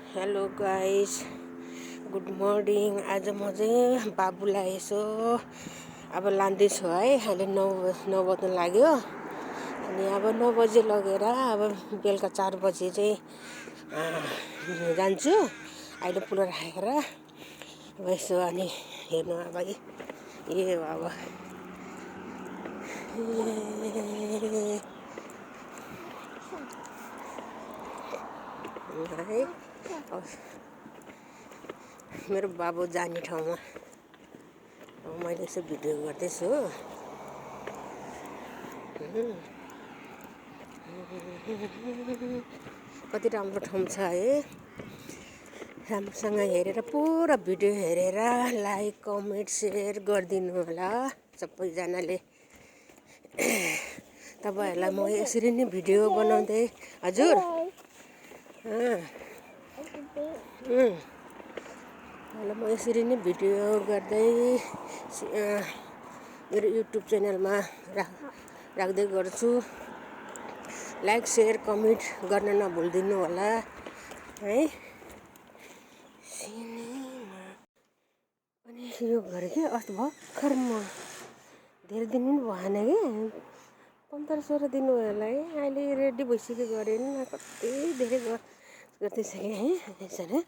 Hello guys, good morning. आज म चाहिँ बाबुलाई यसो अब लाँदैछु है। अहिले 9 बज्न लाग्यो अनि अब 9 बजे लगेर अब बेलुका 4 बजे चाहिँ जान्छु। अहिले पुरा राखेर अब यसो अनि हेर्नु अब ए अब है मेरो बाबु जाने ठाउँमा अब मैले यसो भिडियो गर्दैछु हो। कति राम्रो ठाउँ छ है। राम्रोसँग हेरेर पुरा भिडियो हेरेर लाइक कमेन्ट सेयर गरिदिनु होला सबैजनाले। तपाईँहरूलाई म यसरी नै भिडियो बनाउँदै हजुर अहिले म यसरी नै भिडियो गर्दै मेरो युट्युब च्यानलमा राख्दै गर्छु। लाइक सेयर कमेन्ट गर्न नभुलिदिनु होला है। अनि यो गरेँ कि अस्ति भर्खर म धेरै दिन पनि भएन कि 15-16 दिन भयो होला है। अहिले रेडी भइसक्यो गरेँ नि कति धेरै गर्दैसकेँ है। यसरी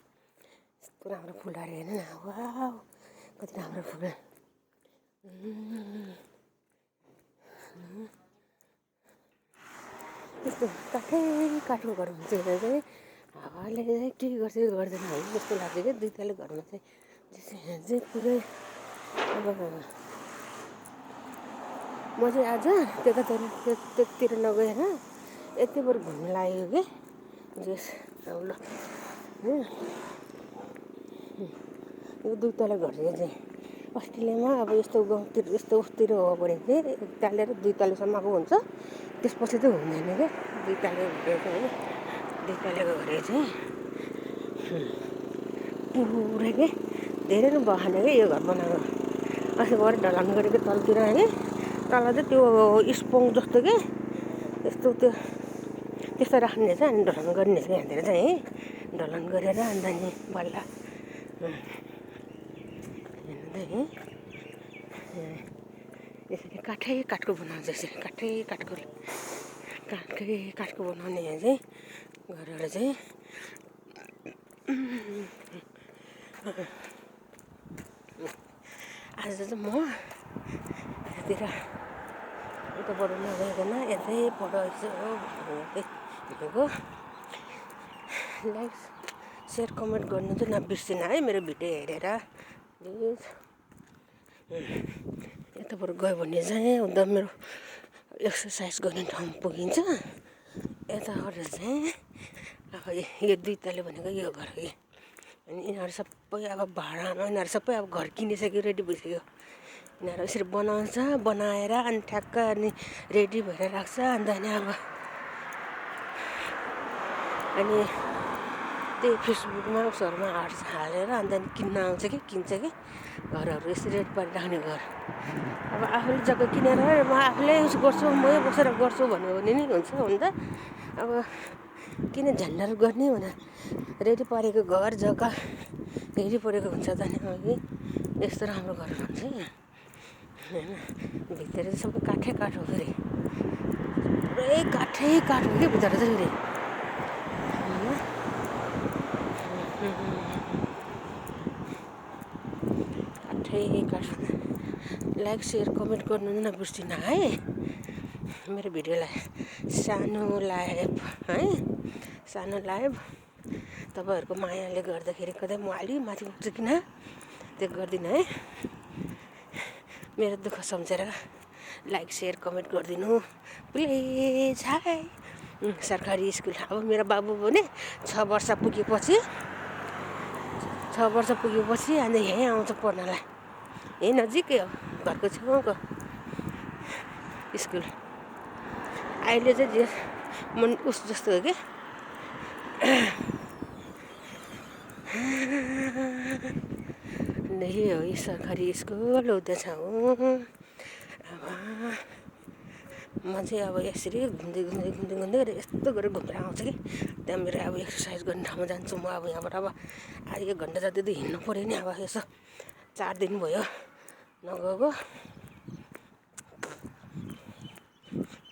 यस्तो राम्रो फुलहरू हेर्नु न, वाउ कति राम्रो फुल। त्यस्तो काठको घरमा चाहिँ हावाले चाहिँ के गर्छ गर्दैन है जस्तो लाग्छ क्या। 2 तले घरमा चाहिँ पुरै अब म चाहिँ आज त्यतातिर नगएर यति बरु घुम्न लाग्यो कि जस ल यो 2 तले घर चाहिँ अस्ट्रेलियामा अब यस्तो गाउँतिर यस्तो उतिर हो भने चाहिँ 1 तले र 2 तलेसम्मको हुन्छ। त्यसपछि चाहिँ हुँदैन क्या 2 तले घर चाहिँ 2 तलेको घर चाहिँ पुरै के धेरै नै बहाने क्या यो घर बनाएको। अस्ति गएर ढलान गरेको तलतिर है। तल चाहिँ त्यो स्पोङ जस्तो के त्यस्तो राख्ने रहेछ अनि ढलान गर्ने रहेछ यहाँतिर चाहिँ है। ढलान गरेर अन्त नि बल्ल हेर्दै यसरी काठको बनाउँछ। यसरी काठको बनाउने यहाँ चाहिँ घरहरू चाहिँ आज चाहिँ म यतातिर उताबाट नगइकन यतैबाट यसो भनेको लाइक सेयर कमेन्ट गर्नु चाहिँ नबिर्सिनु है मेरो भिडियो हेरेर प्लिज। यताबाट गयो भने चाहिँ उता मेरो एक्सर्साइज गर्ने ठाउँ पुगिन्छ। यताबाट चाहिँ अब यो 2 तले भनेको यो घर हो। अनि यिनीहरू सबै अब भाडामा यिनीहरू सबै अब घर किनिसक्यो रेडी भइसक्यो। यिनीहरू यसरी बनाउँछ बनाएर अनि ठ्याक्क अनि रेडी भएर राख्छ। अन्त अनि त्यही फेसबुकमा उसहरूमा हालेर अन्त किन्न आउँछ कि किन्छ कि घरहरू यसरी रेडी पारेर राख्ने घर। अब आफूले जग्गा किनेर म आफूले उस गर्छु मै बसेर गर्छु भन्यो भने नि हुन्छ हुन त। अब किन झन्डाहरू गर्ने भनेर रेडी परेको घर जग्गा रेडी परेको हुन्छ त नि अघि यस्तो राम्रो घर हुन्छ होइन। भित्र चाहिँ सबै काठ हो फेरि पुरै काठ हो कि भित्र चाहिँ फेरि काठ। लाइक सेयर कमेन्ट गर्नु नबिर्सिनु है मेरो भिडियोलाई। सानो लाइभ तपाईँहरूको मायाले गर्दाखेरि कतै म अलि माथि पुग्छु किन त्यो गरिदिनु है। मेरो दुःख सम्झेर लाइक सेयर कमेन्ट गरिदिनु प्लिज है। सरकारी स्कुल अब मेरो बाबु पनि 6 वर्ष पुगेपछि अन्त यहीँ आउँछ पढ्नलाई। यहीँ नजिकै हो घरको छेउको स्कुल। अहिले चाहिँ मन उस जस्तो हो कि यही हो सरकारी स्कुल हुँदैछ हो। अब म चाहिँ अब यसरी घुम्दै घुम्दै घुम्दै घुम्दै यस्तो गरेर घुमेर आउँछु कि त्यहाँ मेरो अब एक्सर्साइज गर्ने ठाउँमा जान्छु म अब यहाँबाट अब 1 घन्टा जति त हिँड्नु पऱ्यो नि अब यसो 4 दिन भयो नगएको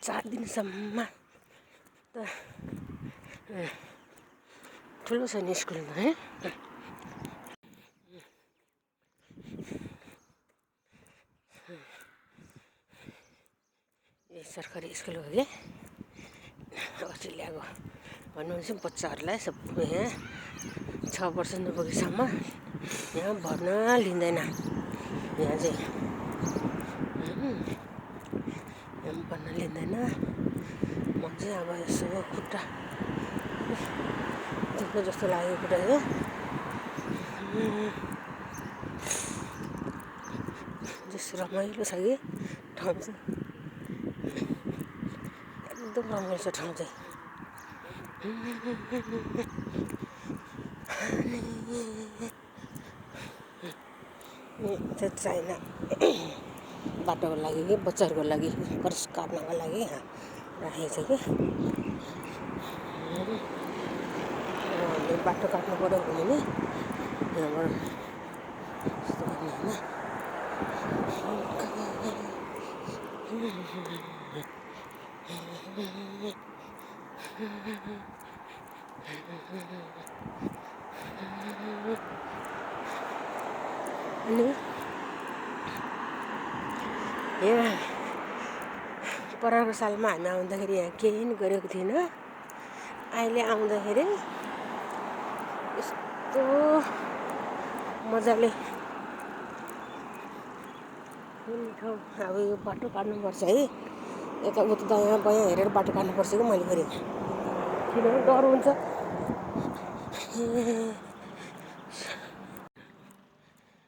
4 दिनसम्म त ठुलो छ नि स्कुलमा है यो सरकारी स्कुल हो कि अस्ट्रेलियाको भन्नुहुन्छ बच्चाहरूलाई सबै यहाँ 6 वर्ष नपुगेसम्म यहाँ भर्ना लिँदैन यहाँ चाहिँ यहाँ भर्न लिँदैन म चाहिँ अब यसो खुट्टा दुख्नु जस्तो लाग्यो खुट्टा चाहिँ जस्तो रमाइलो छ कि ठाउँ चाहिँ एकदम रमाइलो छ ठाउँ चाहिँ त्यो चाइना बाटोको लागि कि बच्चाहरूको लागि क्रस काट्नको लागि राखेको छ कि बाटो काट्नु पऱ्यो भने नि यहाँबाट यस्तो गर्ने होइन अनि यहाँ परारको सालमा हामी आउँदाखेरि यहाँ केही नि गरेको थिएन अहिले आउँदाखेरि यस्तो मजाले ठाउँ अब यो बाटो काट्नुपर्छ है यताउता दायाँ बायाँ हेरेर बाटो काट्नुपर्छ कि मैले फेरि किनभने डर हुन्छ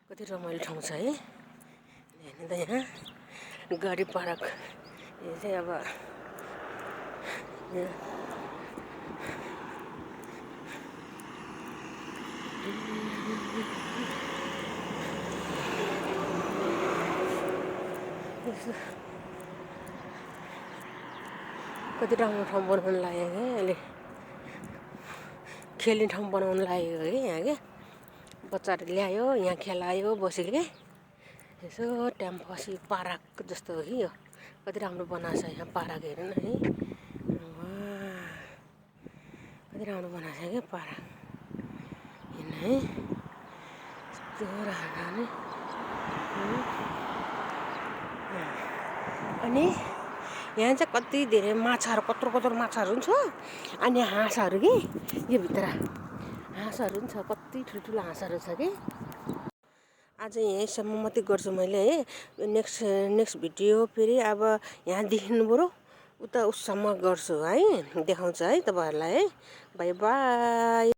कति रमाइलो ठाउँ छ है हेर्नु त यहाँ गाडी पार्क यो चाहिँ अब कति राम्रो ठाउँ बनाउनु लाग्यो क्या अहिले खेल्ने ठाउँ बनाउनु लाग्यो है यहाँ क्या बच्चाहरू ल्यायो यहाँ खेलायो बस्यो कि यसो टाइम पास पार्क जस्तो हो कि यो कति राम्रो बनाएको छ यहाँ पार्क हेर्नु न है कति राम्रो बनाएको छ क्या पार्क हेर्नु है यस्तो राम्रो अनि यहाँ चाहिँ कति धेरै माछाहरू कत्रो माछाहरू पनि छ अनि हाँसहरू कि यो भित्र हाँसहरू पनि छ कति ठुल्ठुलो हाँसहरू छ कि आज यहीँसम्म मात्रै गर्छु मैले है नेक्स्ट भिडियो फेरि अब यहाँदेखि बरु उता उससम्म गर्छु है देखाउँछ है तपाईँहरूलाई है बाई बाई।